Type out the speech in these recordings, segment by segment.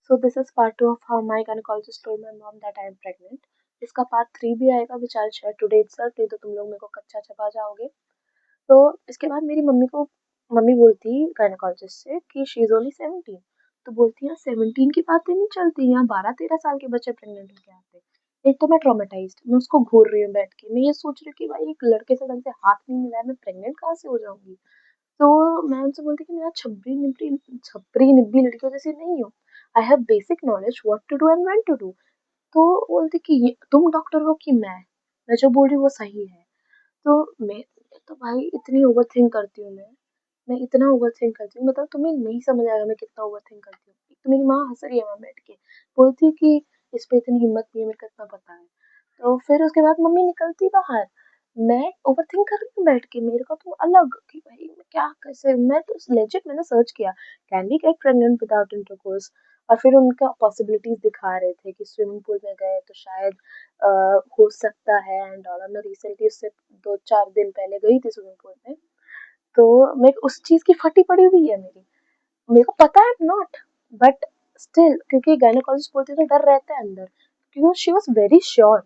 So this is part 2 of how my gynaecologist told my mom that I am pregnant. इसका part 3 भी आएगा which I will share today itself, नहीं तो तुम लोग मेरे को कच्चा चबा जाओगे। तो इसके बाद मेरी मम्मी बोलती गायनेकोलॉजिस्ट से कि शी इज ओनली 17। तो बोलती है 17 की बातें नहीं चलती, यहाँ 12-13 साल के बच्चे प्रेग्नेंट होके आते हैं। एक तो मैं ट्रॉमेटाइज्ड, मैं उसको घूर रही हूँ बैठ के, मैं ये सोच रही हूँ कि भाई एक लड़के से ढंग से हाथ नहीं मिला है, मैं प्रेग्नेंट कहाँ से हो जाऊंगी। तो मैं उनसे बोलती कि मैं छपरी निब्बी लड़कियों जैसी नहीं हूँ। I have basic knowledge what to do and when to do. तो बोलती कि तुम डॉक्टर हो कि मैं जो बोल रही हूँ वो सही है। तो मैं तो भाई इतनी ओवर थिंक करती हूँ मैं इतना ओवर थिंक करती हूँ, मतलब तुम्हें नहीं समझ आएगा मैं कितना ओवर थिंक करती हूँ। एक तो मेरी माँ हंस रही है वहां बैठ के, बोलती है कि इस पे इतनी हिम्मत नहीं है, मेरे को इतना पता है। तो फिर उसके बाद मम्मी निकलती बाहर, मैं ओवर थिंक कर रही हूँ बैठ के, मेरे को तो अलग कि भाई मैं क्या कैसे, मैं तो लेजिट मैंने सर्च किया can we get pregnant without intercourse. और फिर उनका पॉसिबिलिटीज दिखा रहे थे कि स्विमिंग पूल में गए तो शायद हो सकता है एंड ऑल। मैं रिसेंटली उससे 2-4 दिन पहले गई थी स्विमिंग पूल में, तो मैं उस चीज की फटी पड़ी हुई है मेरे को पता है नॉट, बट स्टिल क्योंकि गायनेकोलॉजिस्ट बोलते तो डर रहता है अंदर, क्योंकि शी वॉज वेरी श्योर।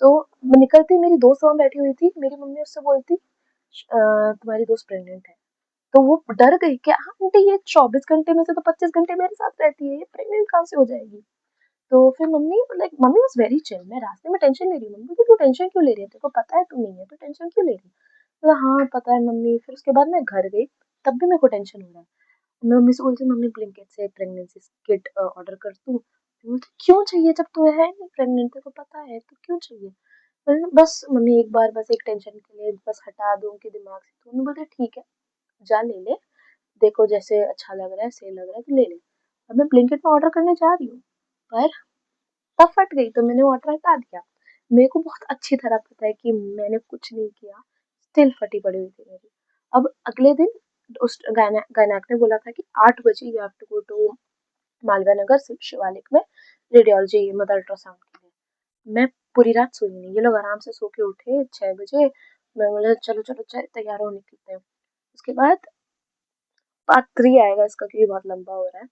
तो मैं निकलती, मेरी दोस्त वहां बैठी हुई थी, मेरी मम्मी उससे बोलती तुम्हारी दोस्त प्रेग्नेंट है। तो वो डर गई कि हाँ आंटी ये 24 घंटे में से तो 25 घंटे मेरे साथ रहती है, ये प्रेग्नेंट कहाँ से हो जाएगी। तो फिर मम्मी वाज वेरी चिल, मैं रास्ते में टेंशन ले रही हूँ, मम्मी बोली, तू टेंशन क्यों ले रही है, तेरे को पता है तू नहीं है तो टेंशन क्यों ले रही है। बोला हाँ पता है मम्मी। फिर उसके बाद मैं घर गई, तब भी मेरे को टेंशन हो रहा है। मैं मम्मी से बोलती हूँ मम्मी ब्लिंकिट से प्रेगनेंसी किट ऑर्डर कर दूँ। बोलती क्यों चाहिए, जब तू है नहीं प्रेग्नेंट तेरे को पता है तो क्यों चाहिए। बस मम्मी एक बार बस एक टेंशन के लिए बस हटा दूं उनके दिमाग से। तो मम्मी बोलते ठीक है जा ले ले, देखो जैसे अच्छा लग रहा है सही लग रहा है तो ले ले। अब मैं ब्लिंकिट में ऑर्डर करने जा रही हूँ, पर तब फट गई तो मैंने ऑर्डर हटा दिया। मेरे को बहुत अच्छी तरह पता है कि मैंने कुछ नहीं किया, स्टिल फटी पड़ी हुई थी मेरी। अब अगले दिन उस गायनाक ने बोला था कि 8 बजे you have to go to Malviya Nagar Shivalik में रेडियोलॉजी मतलब अल्ट्रासाउंड के लिए। मैं पूरी रात सोई नहीं, ये लोग आराम से सो के उठे 6 बजे। मैं बोला चलो चलो तैयार हो निकलते हैं। उसके बाद पार्ट 3 आएगा इसका क्योंकि बहुत लंबा हो रहा है।